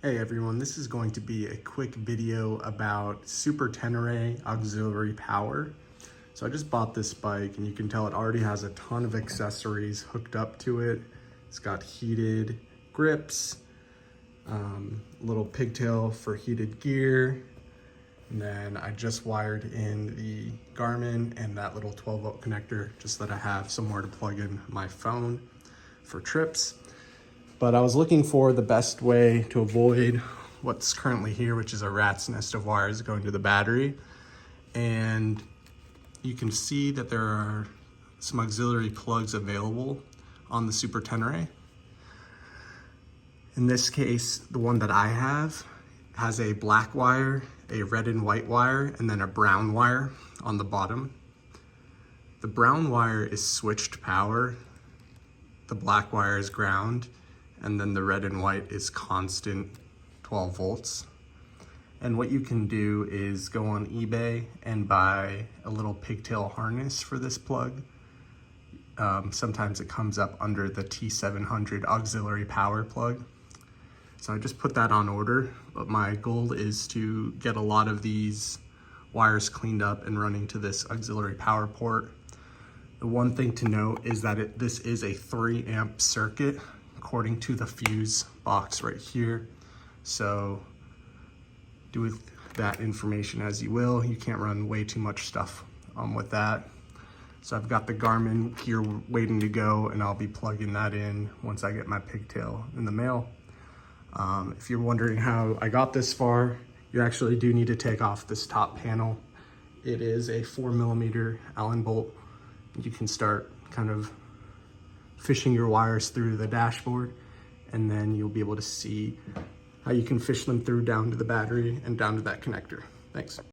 Hey everyone, this is going to be a quick video about Super Tenere auxiliary power. So I just bought this bike and you can tell it already has a ton of accessories hooked up to it. It's got heated grips, little pigtail for heated gear, and then I just wired in the Garmin and that little 12-volt connector just so that I have somewhere to plug in my phone for trips. But I was looking for the best way to avoid what's currently here, which is a rat's nest of wires going to the battery. And you can see that there are some auxiliary plugs available on the Super Tenere. In this case, the one that I have has a black wire, a red and white wire, and then a brown wire on the bottom. The brown wire is switched power, the black wire is ground, and then the red and white is constant 12 volts. And what you can do is go on eBay and buy a little pigtail harness for this plug. Sometimes it comes up under the T700 auxiliary power plug. So I just put that on order, but my goal is to get a lot of these wires cleaned up and running to this auxiliary power port. The one thing to note is that this is a 3 amp circuit, according to the fuse box right here. So do with that information as you will. You can't run way too much stuff with that. So I've got the Garmin here waiting to go, and I'll be plugging that in once I get my pigtail in the mail. If you're wondering how I got this far, you actually do need to take off this top panel. It is a 4mm Allen bolt. You can start kind of fishing your wires through the dashboard, and then you'll be able to see how you can fish them through down to the battery and down to that connector. Thanks.